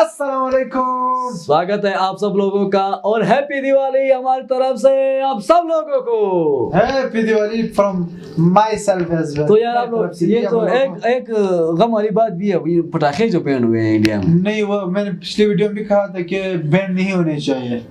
अस्सलाम वालेकुम। स्वागत है आप सब लोगों का और हैप्पी दिवाली हमारी तरफ से आप सब लोगों को। Happy Diwali from myself as well. तो यार आप लोग ये तो एक गम वाली बात भी है, ये पटाखे जो बैन हुए हैं इंडिया में। नहीं, वो मैंने पिछले वीडियो में भी कहा था कि बैन नहीं होने चाहिए।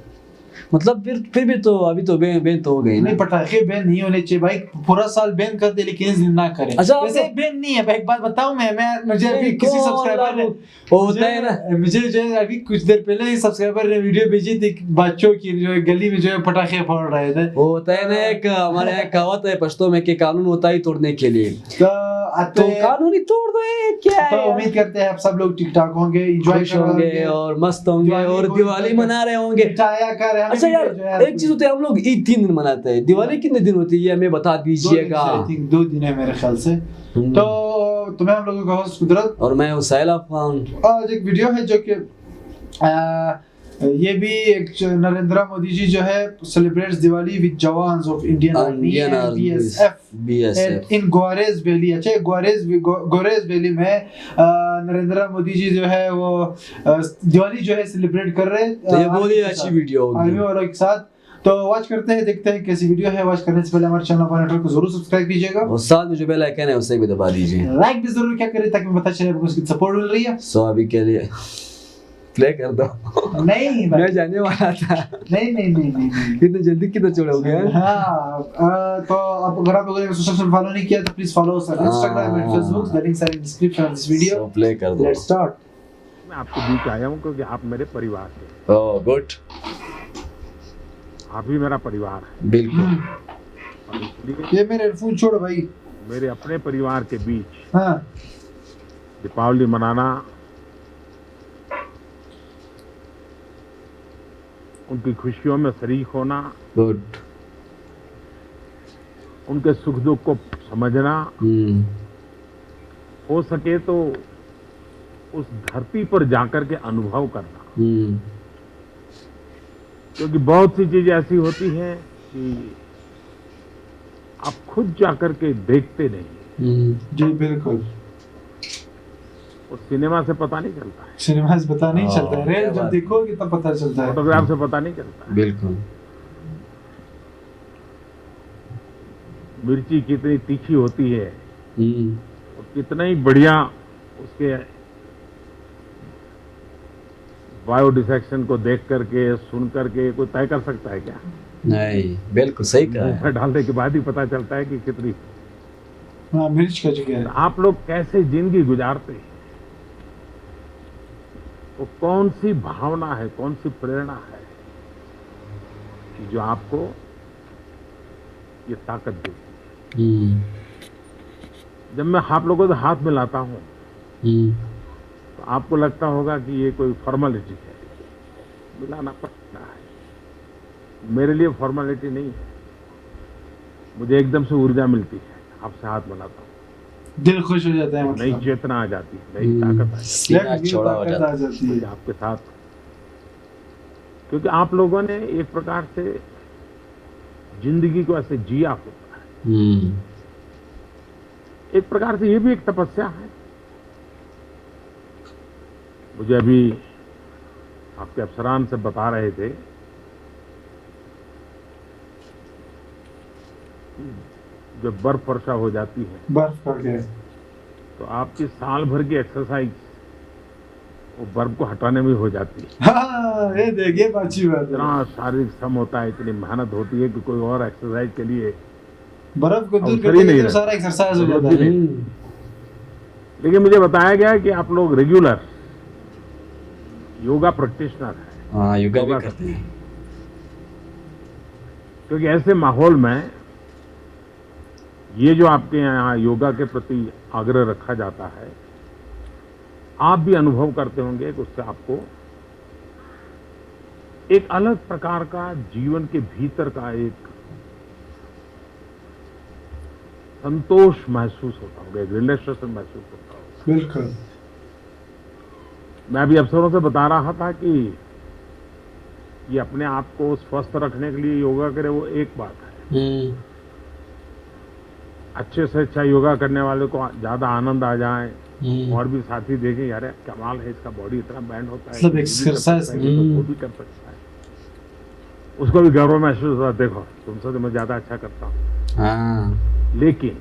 मतलब फिर भी तो अभी तो बैन तो हो गई ना। नहीं, पटाखे बैन नहीं होने चाहिए भाई। पूरा साल बैन कर दे लेकिन इस दिन ना करें। अच्छा, वैसे बैन नहीं है भाई। एक बात बताऊं मैं मुझे अभी किसी सब्सक्राइबर ने होता है ना, मुझे जो है अभी कुछ देर पहले ही सब्सक्राइबर ने वीडियो भेजी थी बच्चों की जो है गली में जो है पटाखे फोड़ रहे थे। वो होता है ना, एक हमारे यहाँ कहावत है पश्तो में कि कानून होता ही तोड़ने के लिए, तो कानून ही तोड़ दो। ये क्या तो है? उम्मीद करते हैं आप सब लोग ठीक ठाक होंगे, एंजॉय होंगे और मस्त होंगे और दिवाली मना रहे होंगे। अच्छा यार, एक चीज होती है, हम लोग ईद 3 दिन मनाते हैं, दिवाली कितने दिन होती है ये हमें बता दीजिएगा। 2 दिन है मेरे ख्याल से। तो तुम्हें हम लोगों का होस्ट कुदरत और मैं हुसैन खान। आज एक वीडियो है जो कि ये भी एक नरेंद्र मोदी जी जो है celebrates Diwali with jawans of Indian army and BSF in Gurez valley. अच्छा, ग्वारेज वैली में नरेंद्र मोदी जी जो है वो दिवाली जो है सेलिब्रेट कर रहे हैं। तो ये बहुत ही अच्छी वीडियो होगी आर्मी वालों के साथ। तो वॉच करते हैं, देखते हैं कैसी वीडियो है। वॉच करने से पहले हमारे चैनल पर को जरूर सब्सक्राइब कीजिएगा और साथ में जो बेल आइकन है उसे भी दबा दीजिए। लाइक भी जरूर क्या करें ताकि पता चले आपको उसकी सपोर्ट मिल रही है। सो अभी के लिए प्ले कर दो। नहीं मैं जाने वाला था। नहीं कितने जल्दी कितना छोड़ोगे? हाँ, तो आप अगर आप लोगों ने सोशल फॉलो नहीं किया तो please follow us on Instagram and Facebook. The links are in description of this video. So play कर दो। Let's start. मैं आपके बीच आया हूँ क्योंकि आप मेरे परिवार के, ओह गुड, आप ही मेरा परिवार है। बिल्कुल। और इसलिए ये मेरे हेडफोन छोड़ो भाई। मेरे अपने परिवार के बीच हाँ, दीपावली मनाना, उनकी खुशियों में शरीक होना, गुड। उनके सुख दुख को समझना, हो सके तो उस धरती पर जाकर के अनुभव करना। क्योंकि बहुत सी चीजें ऐसी होती हैं कि आप खुद जाकर के देखते नहीं, जी बिल्कुल। और सिनेमा से पता नहीं चलता है, सिनेमा से पता नहीं चलता है, क्या रेल जब बात। देखोगे तब पता चलता है। फोटोग्राफ से पता नहीं चलता है। बिल्कुल। मिर्ची कितनी तीखी होती है और कितना ही बढ़िया उसके बायो डिसेक्शन को देख करके सुन करके कोई तय कर सकता है क्या? नहीं, बिल्कुल सही कहा है। मुंह डालने के बाद ही पता चलता है कि कितनी। हाँ, मिर्च का जगह है। आप लोग कैसे जिंदगी गुजारते हैं, वो कौन सी भावना है, कौन सी प्रेरणा है कि जो आपको ये ताकत देती है? जब मैं आप लोगों से हाथ मिलाता हूं तो आपको लगता होगा कि ये कोई फॉर्मेलिटी है, मिलाना पड़ता है। मेरे लिए फॉर्मेलिटी नहीं है, मुझे एकदम से ऊर्जा मिलती है, आपसे हाथ मिलाता हूं, दिल खुश हो जाता है। नई चेतना आ जाती है, नई ताकत आ जाती सीना चौड़ा हो जाता है। जाती है है। आपके साथ। क्योंकि आप लोगों ने एक प्रकार से जिंदगी को ऐसे जिया होता है। एक प्रकार से ये भी एक तपस्या है। मुझे अभी आपके अफसरान से बता रहे थे, जब बर्फ वर्षा हो जाती है बर्फ करके तो आपकी साल भर की एक्सरसाइज वो बर्फ को हटाने में हो जाती है। हाँ, ये देखिए अच्छी बात है। इतना शारीरिक श्रम होता है, इतनी मेहनत होती है कि कोई और एक्सरसाइज के लिए बर्फ को दूर अवसर ही करके नहीं तो रहता। सारा एक्सरसाइज हो जाता है। लेकिन मुझे बताया गया कि आप लोग रेगुलर योगा प्रैक्टिशनर हैं। हाँ, योगा भी करते हैं। क्योंकि ऐसे माहौल में ये जो आपके यहाँ योगा के प्रति आग्रह रखा जाता है, आप भी अनुभव करते होंगे कि उससे आपको एक अलग प्रकार का जीवन के भीतर का एक संतोष महसूस होता होगा, एक रिलैक्सेशन महसूस होता होगा। बिल्कुल। मैं अभी अफसरों से बता रहा था कि ये अपने आप को स्वस्थ रखने के लिए योगा करे, वो एक बात है। अच्छे से अच्छा योगा करने वाले को ज्यादा आनंद आ जाए, और भी साथी देखें यार कमाल है इसका, बॉडी इतना बैंड होता है, मतलब एक्सरसाइज वो भी कर सकता है, उसको भी गौरव महसूस होता है, देखो तुमसे तो मैं ज्यादा अच्छा करता हूँ। लेकिन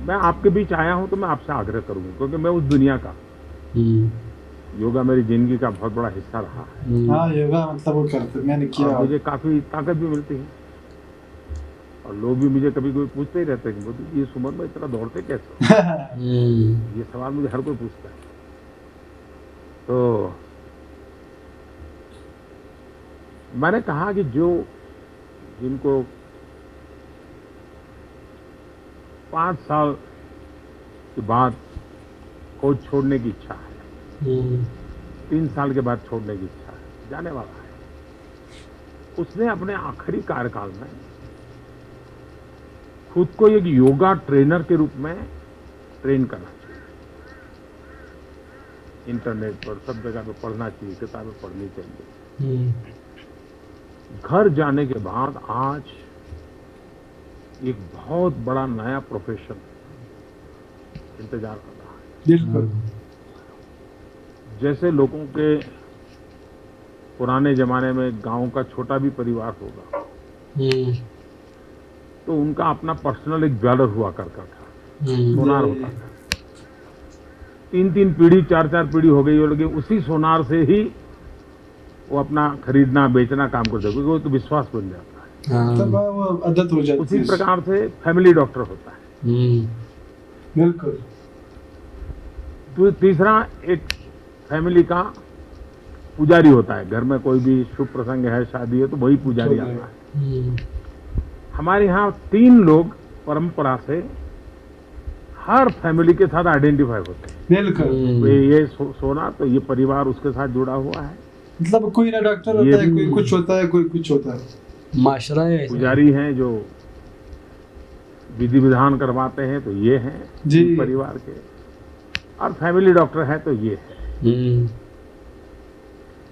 मैं आपके बीच आया हूं तो मैं आपसे आग्रह करूंगा, क्योंकि मैं उस दुनिया का, योगा मेरी जिंदगी का बहुत बड़ा हिस्सा रहा है। हाँ, योगा मतलब वो करते मैंने किया, मुझे काफी ताकत भी मिलती है, और लोग भी मुझे कभी कोई पूछते ही रहते हैं कि मोदी इस उम्र में इतना दौड़ते कैसे ये सवाल मुझे हर कोई पूछता है। तो मैंने कहा कि जिनको 5 साल के बाद कोच छोड़ने की इच्छा है, 3 साल के बाद छोड़ने की इच्छा है, जाने वाला है, उसने अपने आखिरी कार्यकाल में खुद को एक योगा ट्रेनर के रूप में ट्रेन करना चाहिए। इंटरनेट पर सब जगह पे पढ़ना चाहिए, किताबें पढ़नी चाहिए। घर जाने के बाद आज एक बहुत बड़ा नया प्रोफेशन इंतजार कर रहा है। बिल्कुल। जैसे लोगों के पुराने जमाने में गांव का छोटा भी परिवार होगा तो उनका अपना पर्सनल एक ज्वेलर हुआ करता था, सोनार होता था। 3-3 पीढ़ी 4-4 पीढ़ी हो गई, लेकिन उसी सोनार से ही वो अपना खरीदना बेचना काम करते, क्योंकि वो तो विश्वास बन जाता है, तब वो आदत हो जाती है। उसी प्रकार से फैमिली डॉक्टर होता है। बिल्कुल। तो तीसरा एक फैमिली का पुजारी होता है, घर में कोई भी शुभ प्रसंग है, शादी है, तो वही पुजारी आता है। हमारे यहाँ 3 लोग परंपरा से हर फैमिली के साथ आइडेंटिफाई होते हैं। बिल्कुल। ये सोना तो ये परिवार उसके साथ जुड़ा हुआ है, मतलब कोई ना डॉक्टर होता है, कोई कुछ होता है, कोई कुछ होता है। माशरा है, पुजारी हैं जो विधि विधान करवाते हैं तो ये हैं जी परिवार के, और फैमिली डॉक्टर है तो ये है।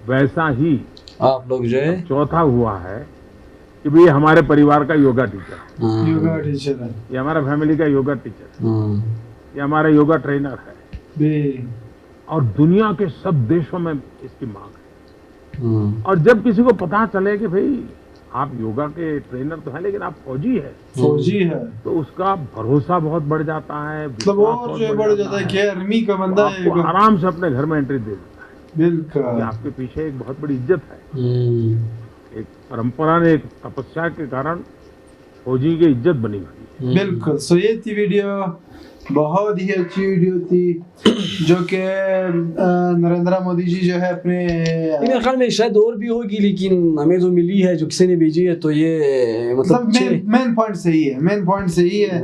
वैसा ही आप लोग जो है चौथा हुआ है कि भाई हमारे परिवार का योगा टीचर, योगा टीचर है, ये हमारा फैमिली का योगा टीचर, ये हमारा योगा ट्रेनर है, और दुनिया के सब देशों में इसकी मांग है। और जब किसी को पता चले कि भाई आप योगा के ट्रेनर तो हैं लेकिन आप फौजी है, तो उसका भरोसा बहुत बढ़ जाता है, मतलब और जो बढ़ जाता है कि आर्मी का बंदा है, आपको आराम से अपने घर में एंट्री दे देता है। बिल्कुल। आपके पीछे एक बहुत बड़ी इज्जत है, एक परंपरा ने, एक तपस्या के कारण फौजी की इज्जत बनी हुई। बिल्कुल। सो ये थी वीडियो, बहुत ही अच्छी वीडियो थी, जो कि नरेंद्र मोदी जी जो है अपने, मेरे ख्याल में शायद और भी होगी, लेकिन हमें जो मिली है, जो किसी ने भेजी है, तो ये मतलब मेन पॉइंट सही है, मेन पॉइंट सही है।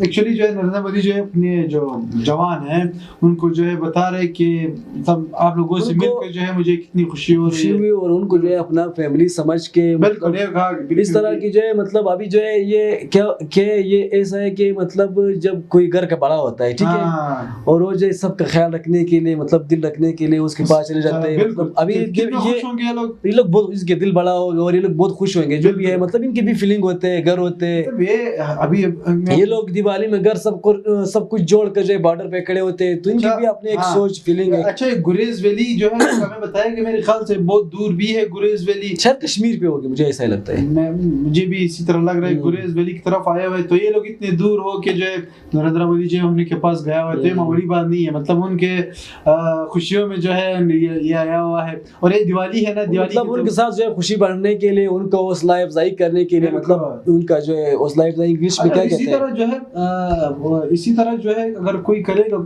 एक्चुअली जो है नरेंद्र मोदी जो है अपने जो जवान हैं उनको जो है बता रहे कि मतलब आप लोगों से मिलकर जो है मुझे कितनी खुशी हो रही है, और उनको जो है अपना फैमिली समझ के इस तरह की जो है, मतलब अभी जो है ये क्या ये ऐसा है कि मतलब जब कोई घर का बड़ा होता है, ठीक है, और वो जो सबका ख्याल रखने के लिए, मतलब दिल रखने के लिए उसके पास चले जाते हैं। मतलब अभी ये लोग बहुत, इसके दिल बड़ा होगा और ये लोग बहुत खुश होंगे, जो भी है, मतलब इनके भी फीलिंग होते हैं, घर होते हैं। अभी ये लोग दिवाली में घर सब कुछ जोड़ कर जो है बॉर्डर पे खड़े होते हैं, तो इनकी भी अपनी एक सोच फीलिंग है। अच्छा, गुरेज वैली जो है हमें बताया कि मेरे ख्याल से बहुत दूर भी है गुरेज वैली, शायद कश्मीर पे होगी, मुझे ऐसा ही लगता है। मुझे भी इसी तरह लग रहा है गुरेज वैली की तरफ आया हुआ है। तो ये लोग इतने दूर हो के जो है नरेंद्र मोदी जी उनके पास गया हुआ है, तो ये मामूली बात नहीं है, मतलब उनके खुशियों में जो है ये आया हुआ है। और ये दिवाली है ना, दिवाली मतलब उनके साथ जो है खुशी बढ़ने के लिए, उनको हौसला अफजाई करने के लिए, मतलब उनका जो है हौसला अफजाई इंग्लिश में क्या कहते हैं, इसी तरह जो है इसी तरह जो है अगर कोई करेगा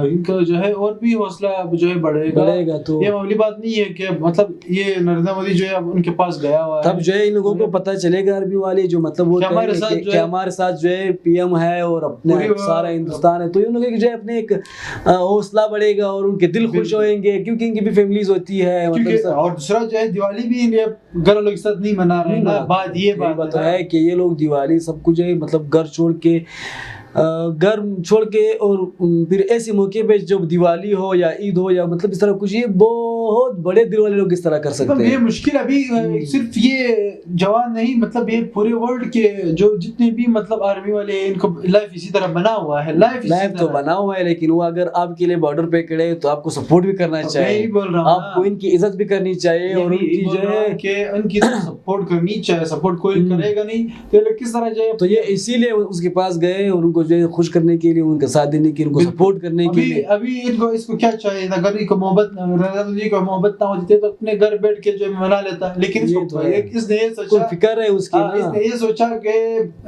इनका जो है और भी हौसला जो है बढ़ेगा। तो ये मामूली बात नहीं है कि मतलब ये नरेंद्र मोदी जो है उनके पास गया हुआ है, तब जो है इन लोगों को पता चलेगा आर्मी वाले जो मतलब वो हमारे साथ जो है पीएम है और अपने सारा हिंदुस्तान है, तो इन लोगों की जो है अपने एक हौसला बढ़ेगा और उनके दिल खुश होंगे, क्योंकि इनकी भी फैमिलीज होती है। मतलब और दूसरा जो है दिवाली भी घर वालों के साथ नहीं मना रहे हैं, बात है कि ये लोग दिवाली सब कुछ है मतलब घर छोड़ के घर छोड़ के और फिर ऐसे मौके पे जब दिवाली हो या ईद हो या मतलब इस तरह कुछ, ये बहुत बड़े दिल वाले लोग इस तरह कर सकते मतलब हैं। ये मुश्किल अभी सिर्फ ये जवान नहीं, मतलब ये पूरे वर्ल्ड के जो जितने भी मतलब आर्मी वाले हैं, इनको लाइफ इसी तरह बना हुआ है। लाइफ तो बना हुआ है, लेकिन वो अगर आपके लिए बॉर्डर पे खड़े तो आपको सपोर्ट भी करना चाहिए, आपको इनकी इज्जत भी करनी चाहिए और उनकी जो है उनकी सपोर्ट करनी चाहिए। सपोर्ट कोई करेगा नहीं तो किस तरह जो, तो ये इसीलिए उसके पास गए और उनको जो खुश करने के लिए, उनका साथ देने के लिए, उनको सपोर्ट करने के लिए। अभी इसको क्या चाहिए, अगर इनको मोहब्बत ना होती तो अपने घर बैठ के जो मना लेता, लेकिन इसने ये सोचा, फिक्र है उसकी, इसने ये सोचा कि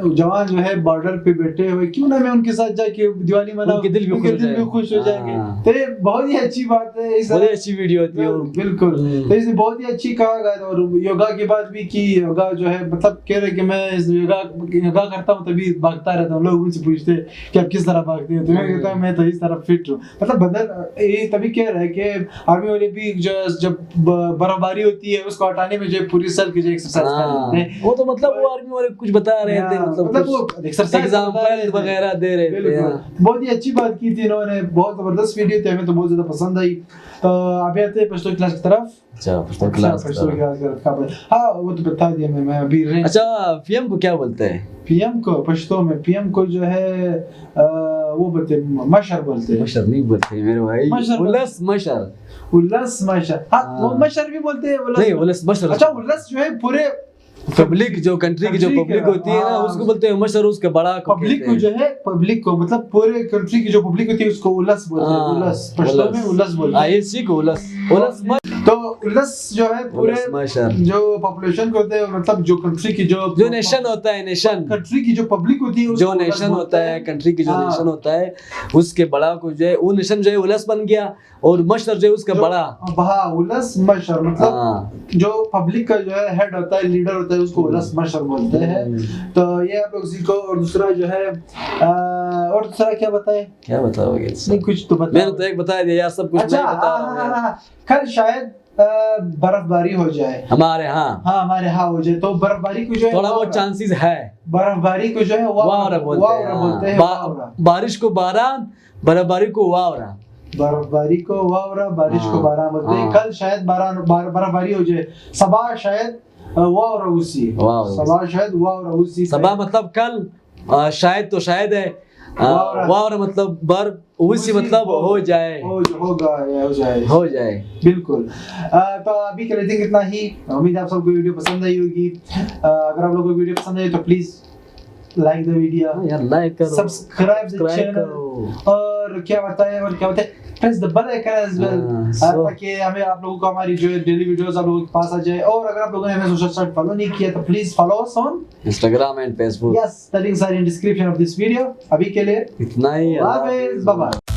जवान जो है बॉर्डर पे बैठे हुए, क्यों ना मैं उनके साथ जाके दिवाली मनाऊं, उनके दिल भी खुश हो जाएंगे। तो ये बहुत ही अच्छी बात है, बहुत अच्छी वीडियो होती है। बिल्कुल, तो इसने बहुत ही अच्छी कहा। और योगा की बात भी की, योगा जो है मतलब कह रहे कि मैं योगा करता हूँ तभी भागता रहता हूँ। लोग मुझसे पूछते हैं कि आप किस तरह भागते हो, तो मैं कहता हूँ मैं तो इस तरह फिट हूँ। मतलब बदल ये तभी कह रहे हैं कि आर्मी वाले भी जब बर्फबारी होती है उसको हटाने में जो पूरी साल की जो एक्सरसाइज कर लेते हैं, वो तो मतलब वो आर्मी वाले कुछ बता रहे थे, मतलब वो एक्सरसाइज एग्जांपल वगैरह दे रहे थे। बहुत ही अच्छी बात की थी इन्होंने, बहुत जबरदस्त वीडियो थी, हमें तो बहुत ज्यादा पसंद आई। तो अभी आते हैं पश्तो क्लास की तरफ। अच्छा, पश्तो क्लास की तरफ, हाँ वो तो बता दिया मैं अभी। अच्छा, पीएम को क्या बोलते हैं? पीएम को पश्तो में, पीएम को जो है वो बोलते मशर बोलते हैं। मशर नहीं बोलते मेरे भाई, उल्लास मशर, उल्लास मशर। हाँ वो मशर भी बोलते हैं, नहीं उल्लास मशर। अच्छा, उल्लास जो है पूरे पब्लिक, जो कंट्री की जो पब्लिक होती है ना, उसको बोलते हैं मशर। उसके बड़ा पब्लिक को जो है, पब्लिक को मतलब पूरे कंट्री की जो पब्लिक होती है उसको उल्लास बोलते हैं। उल्लास पश्तो में उल्लास बोलते हैं। ये सीखो उल्लास, उल्लास। तो उल्लास जो है पूरे जो पॉपुलेशन को होते हैं, मतलब जो कंट्री की जो नेशन होता है, नेशन कंट्री की जो पब्लिक होती है, जो नेशन होता है, कंट्री की जो नेशन होता है, उसके बड़ा को जो है वो नेशन जो है उल्लास बन गया, और मशर जो है उसका बड़ा। हाँ, उल्लास मशर मतलब जो पब्लिक का जो है हेड होता है, लीडर होता है, उसको उल्लास मशर बोलते हैं। तो ये आप लोग सीखो। और दूसरा जो है और दूसरा क्या बताए, क्या बताओगे? नहीं कुछ तो बता, मैंने तो एक बता दिया यार, सब कुछ नहीं बता रहा हूं। कल शायद बर्फबारी हो जाए हमारे यहाँ हो जाए, तो बर्फबारी को जो है थोड़ा बहुत चांसेस है। बर्फबारी को जो है वावरा बोलते हैं। बारिश को बारान, बर्फबारी को वावरा, बर्फबारी को वावरा, बारिश को बारान बोलते हैं। कल शायद बर्फबारी हो जाए, सबा शायद वावरा उसी, सबा शायद वावरा उसी। सबा मतलब कल, शायद तो शायद है, वावरा मतलब बर्फ, उसी मतलब हो जाए, हो जाए। बिल्कुल। तो अभी के लिए think इतना ही। उम्मीद है आप सबको वीडियो पसंद आई होगी। अगर आप लोगों को वीडियो पसंद आई तो प्लीज लाइक द वीडियो, यार लाइक करो, सब्सक्राइब द चैनल, और क्या बताएं press the bell icon as well, ताकि हमें आप लोगों को हमारी जो डेली वीडियोस आप लोगों के पास आ जाए। और अगर आप लोगों ने हमें सोशल साइट फॉलो नहीं किया तो please follow us on Instagram and Facebook. Yes, the links are in description of this video. अभी के लिए इतना ही। Bye bye.